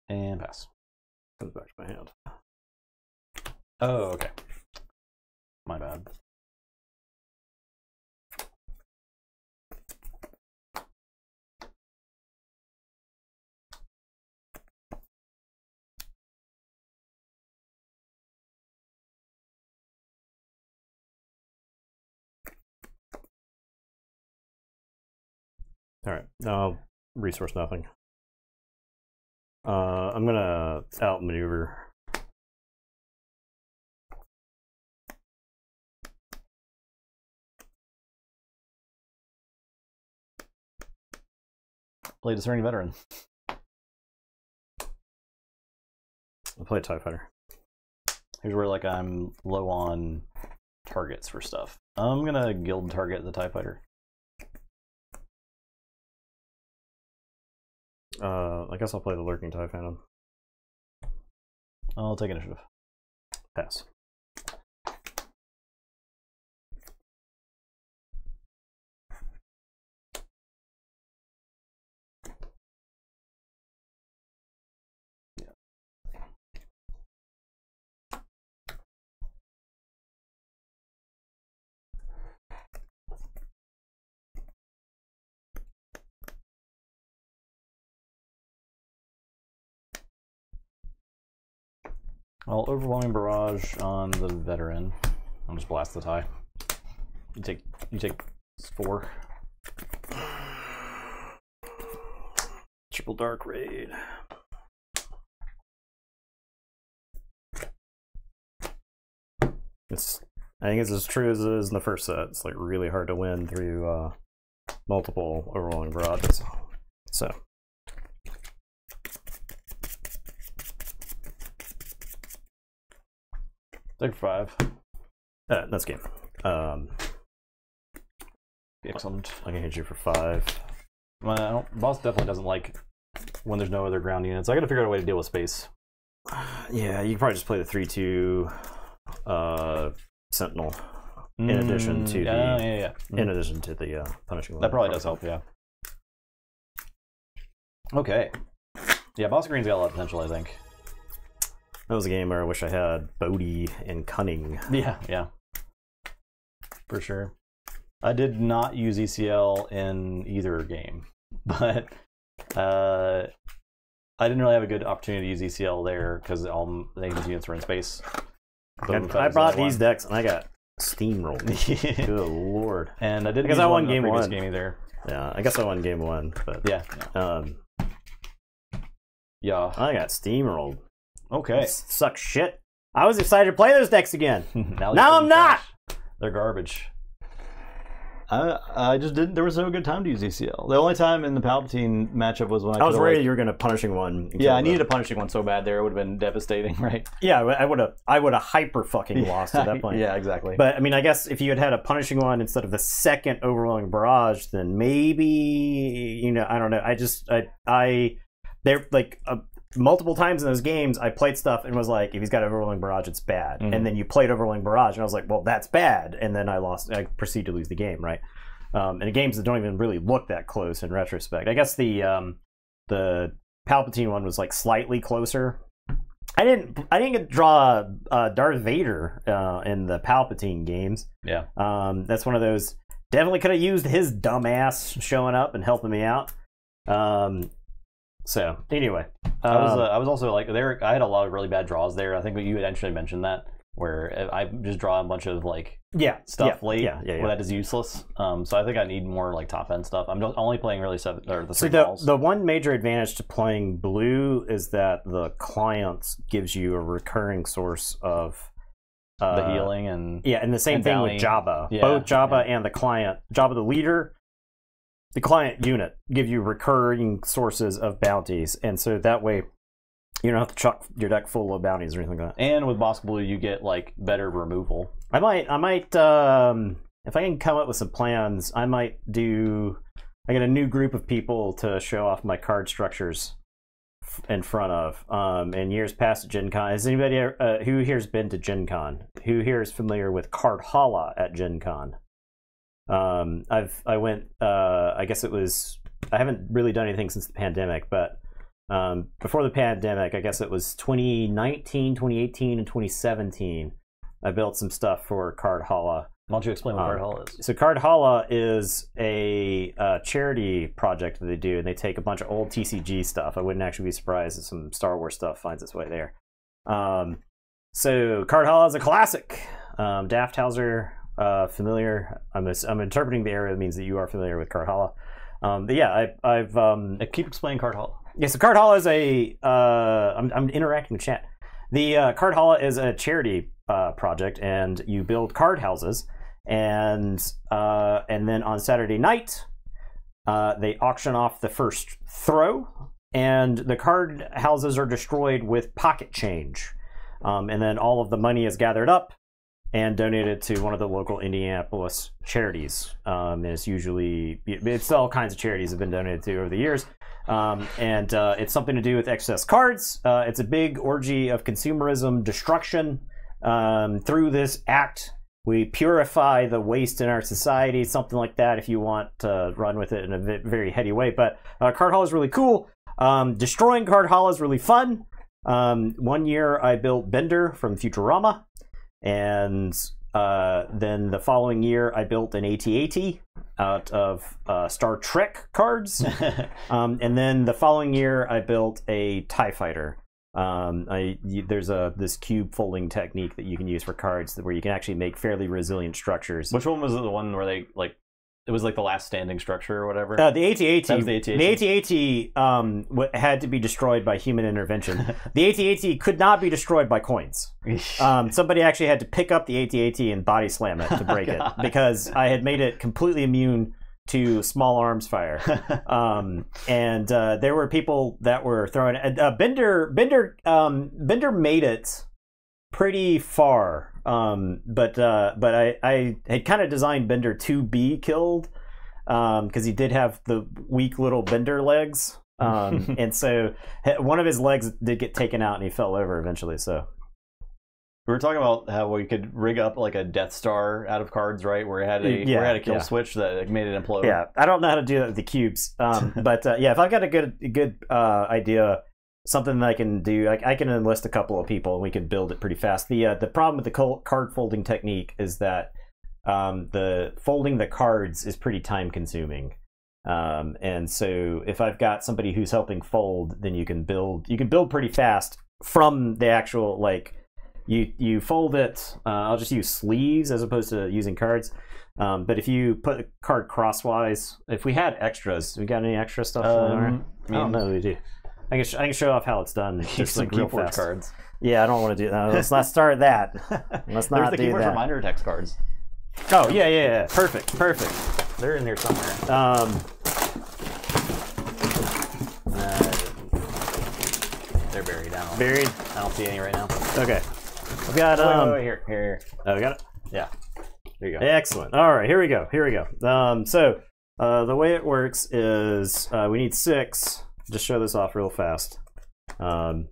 And pass. Comes back to my hand. Oh, okay. My bad. All right, I'll resource nothing. I'm gonna outmaneuver. Play Discerning Veteran. I'll play a TIE Fighter. Here's where like I'm low on targets for stuff. I'm gonna guild target the TIE Fighter. I guess I'll play the Lurking TIE Phantom. I'll take initiative. Pass. Well, overwhelming barrage on the veteran. I'll just blast the tie. You take 4. Triple Dark Raid. I think it's as true as it is in the first set. It's like really hard to win through multiple overwhelming barrages. So. Take 5. That's game. Excellent. I can hit you for 5. Well, Boss definitely doesn't like when there's no other ground units. I gotta figure out a way to deal with space. Yeah, you can probably just play the 3/2 Sentinel in addition to in addition to the punishing one. That probably does help, yeah. Okay. Yeah, Boss Green's got a lot of potential, I think. That was a game where I wish I had Bodhi and Cunning. Yeah. For sure. I did not use ECL in either game, but I didn't really have a good opportunity to use ECL there because all the units were in space. I brought these decks and I got steamrolled. Good lord! And I didn't because I won game 1. Game either. Yeah, I guess I won game 1, but yeah. Yeah, I got steamrolled. Okay, sucks shit. I was excited to play those decks again. now I'm not. They're garbage. I just didn't. There was no good time to use ECL. The only time in the Palpatine matchup was when I was worried you were going to punishing one. Yeah, I needed a punishing one so bad there. It would have been devastating, right? Yeah, I would have hyper fucking lost at that point. Yeah, exactly. But I mean, I guess if you had a punishing one instead of the second overwhelming barrage, then maybe I don't know. They're like. Multiple times in those games, I played stuff and was like, if he's got overwhelming barrage, it's bad. And then you played overwhelming barrage, and I was like, well, that's bad. And then I lost. I proceed to lose the game, right? And the games that don't even really look that close in retrospect. I guess the Palpatine one was like slightly closer. I didn't get to draw Darth Vader in the Palpatine games. Yeah. That's one of those. Definitely could have used his dumb ass showing up and helping me out. So anyway, I was also like there. I had a lot of really bad draws there. I think you had actually mentioned that where I just draw a bunch of like stuff late. Where that is useless. So I think I need more like top end stuff. I'm only playing really 7 or the 3 balls. The one major advantage to playing blue is that the client gives you a recurring source of the healing and and the same thing bounty. with Jabba. Yeah, both Jabba and the client, Jabba the leader. The client unit give you recurring sources of bounties, and so that way you don't have to chuck your deck full of bounties or anything like that. And with Bossk Blue, you get like better removal. I might, if I can come up with some plans, I get a new group of people to show off my card structures in front of. In years past at Gen Con, has anybody who here's been to Gen Con? Who here is familiar with Card Hala at Gen Con? I went. I guess it was. I haven't really done anything since the pandemic, but before the pandemic, I guess it was 2019, 2018, and 2017. I built some stuff for Card Holla. Why don't you explain what Card Holla is? So Card Holla is a charity project that they do, and they take a bunch of old TCG stuff. I wouldn't actually be surprised if some Star Wars stuff finds its way there. So Card Holla is a classic. Daft Hauser, familiar. I'm interpreting the area that means that you are familiar with Card Holla. But yeah, I've keep explaining Card Holla. Yeah, so Card Holla is a. I'm interacting with chat. The Card Holla is a charity project, and you build card houses, and then on Saturday night, they auction off the first throw, and the card houses are destroyed with pocket change, and then all of the money is gathered up and donated to one of the local Indianapolis charities. And it's all kinds of charities have been donated to over the years. And it's something to do with excess cards. It's a big orgy of consumerism destruction. Through this act, we purify the waste in our society, something like that, if you want to run with it in a very heady way. But Card Holla is really cool. Destroying Card Holla is really fun. One year I built Bender from Futurama, and then the following year I built an AT-AT out of Star Trek cards. And then the following year I built a TIE Fighter. There's this cube folding technique that you can use for cards where you can actually make fairly resilient structures. Which one was the one where they it was like the last standing structure or whatever? The AT-AT. That was the AT-AT. The AT-AT had to be destroyed by human intervention. The AT-AT could not be destroyed by coins. Somebody actually had to pick up the AT-AT and body slam it to break it, because I had made it completely immune to small arms fire. And there were people that were throwing Bender made it pretty far, but I had kind of designed Bender to be killed, because he did have the weak little Bender legs, and so one of his legs did get taken out and he fell over eventually. So we were talking about how we could rig up like a Death Star out of cards, right? Where it had a kill switch that made it implode. Yeah, I don't know how to do that with the cubes, but yeah, if I've got a good idea, something that I can do, I can enlist a couple of people and we can build it pretty fast. The problem with the card folding technique is that the folding the cards is pretty time consuming, and so if I've got somebody who's helping fold, then you can build pretty fast from the actual, like, you fold it. I'll just use sleeves as opposed to using cards. But if you put a card crosswise, if we had extras, we got any extra stuff? I don't know. We do. I can show off how it's done. Just like real fast cards. Yeah, I don't want to do that. Let's not start that. Let's not do that. There's the Keyboard Reminder text cards. Oh yeah. Perfect. They're in here somewhere. They're buried. I don't see any right now. Okay. I've got wait, here. Oh, we got it? Yeah. There you go. Excellent. All right, here we go. So the way it works is we need 6. Just show this off real fast. So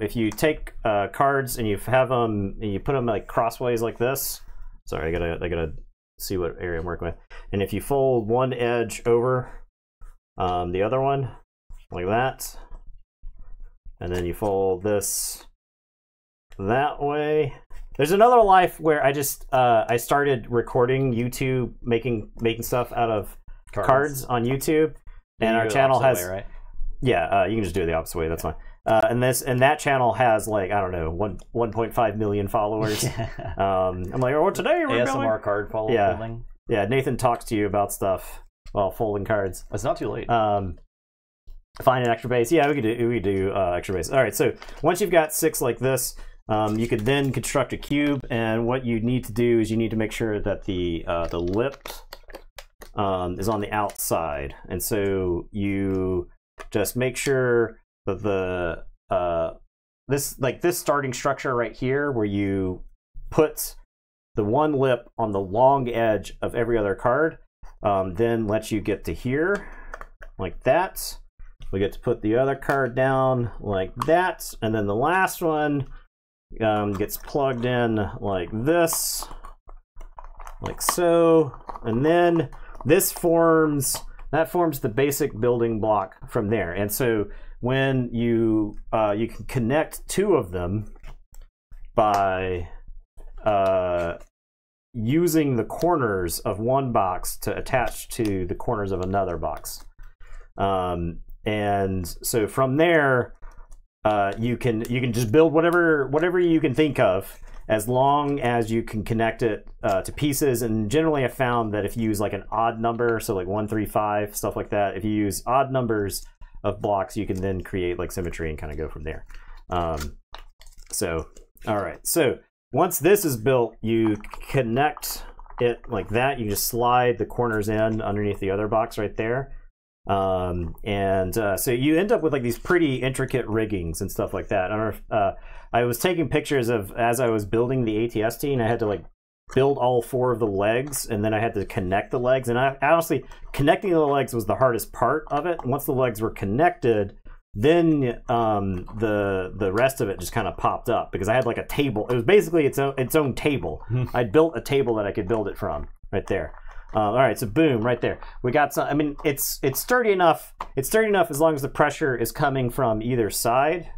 if you take cards and you have them and you put them like crossways like this. Sorry, I gotta see what area I'm working with. And if you fold one edge over the other one like that, and then you fold this that way. There's another life where I just I started recording YouTube, making stuff out of cards on YouTube, and our channel has way, right? Yeah, you can just do it the opposite way. That's fine. And that channel has, like, I don't know, 1.5 million followers. I'm like, oh, today we're ASMR going card folding. Yeah, Nathan talks to you about stuff while folding cards. It's not too late. Find an extra base. Yeah, we could do extra base. All right, so once you've got 6 like this, you could then construct a cube, and what you need to do is you need to make sure that the lip is on the outside, and so you just make sure that this starting structure right here, where you put the one lip on the long edge of every other card, then lets you get to here like that. We get to put the other card down like that, and then the last one gets plugged in like this, like so, and then this forms the basic building block from there. And so when you can connect two of them by using the corners of one box to attach to the corners of another box. And so from there, you can just build whatever you can think of, as long as you can connect it to pieces. And generally I found that if you use like an odd number, so like 1, 3, 5, stuff like that, if you use odd numbers of blocks, you can then create like symmetry and kind of go from there. So all right, so once this is built, you connect it like that. You just slide the corners in underneath the other box right there. So you end up with like these pretty intricate riggings and stuff like that. I don't know if, I was taking pictures of as I was building the ATST, and I had to like build all 4 of the legs, and then I had to connect the legs. And I honestly, connecting the legs was the hardest part of it. And once the legs were connected, then the rest of it just kind of popped up, because I had like a table. It was basically its own table. I built a table that I could build it from right there. All right, so boom, right there. We got some. I mean, it's sturdy enough. It's sturdy enough as long as the pressure is coming from either side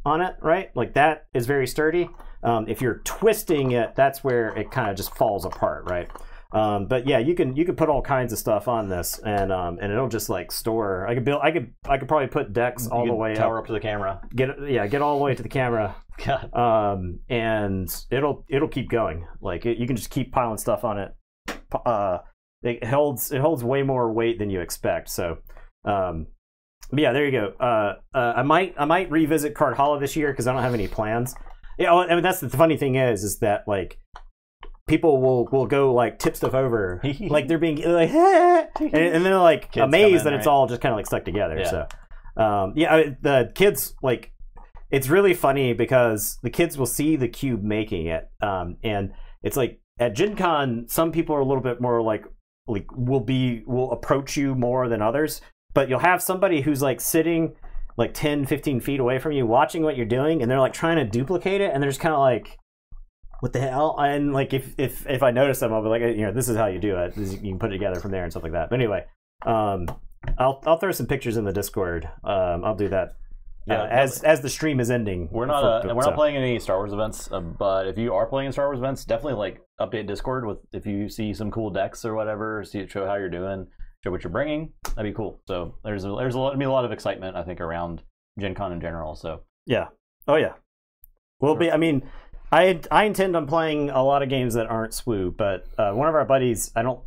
on it, right? Like that is very sturdy. If you're twisting it, that's where it kind of just falls apart, right? But yeah, you can put all kinds of stuff on this, and it'll just like store. I could probably put decks all the way tower up to the camera. Get all the way to the camera. God. And it'll keep going. Like you can just keep piling stuff on it. It holds way more weight than you expect. So, but yeah, there you go. I might revisit Card Hollow this year because I don't have any plans. Yeah, I mean that's the funny thing is that like people will go like tip stuff over, like they're being like, and then they're like kids amazed that it's all just kind of like stuck together. Yeah. So, the kids like. It's really funny because the kids will see the cube making it, and it's like at Gen Con, some people are a little bit more like will approach you more than others, but you'll have somebody who's like sitting like 10, 15 feet away from you watching what you're doing, and they're like trying to duplicate it, and they're just kind of like, what the hell? And like if I notice them, I'll be like, this is how you do it. You can put it together from there and stuff like that. But anyway, I'll throw some pictures in the Discord. I'll do that. Yeah, as the stream is ending. We're not playing any Star Wars events, but if you are playing Star Wars events, definitely like update Discord with if you see some cool decks or whatever, show how you're doing, show what you're bringing. That'd be cool. So there's a lot of excitement, I think, around Gen Con in general. So yeah, oh yeah, will be. I mean, I intend on playing a lot of games that aren't SWU, but one of our buddies, I don't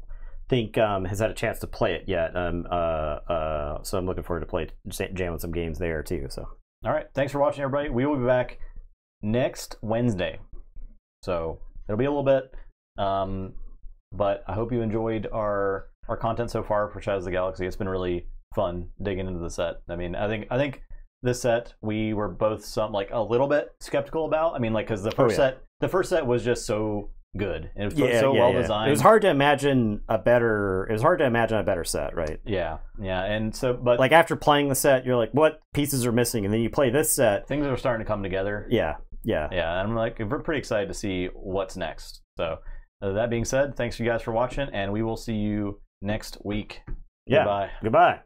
think has had a chance to play it yet. So I'm looking forward to jamming some games there too. So all right, thanks for watching, everybody. We will be back next Wednesday, so it'll be a little bit, but I hope you enjoyed our content so far for Shadows of the Galaxy. It's been really fun digging into the set. I mean, I think this set we were both a little bit skeptical about. I mean, like because the first set was just so good, and it was so well designed. It was hard to imagine a better set, right? Yeah, and so, but like after playing the set, you're like, what pieces are missing? And then you play this set, things are starting to come together. Yeah. And I'm like, we're pretty excited to see what's next. So that being said, thanks you guys for watching, and we will see you next week. Yeah. Goodbye.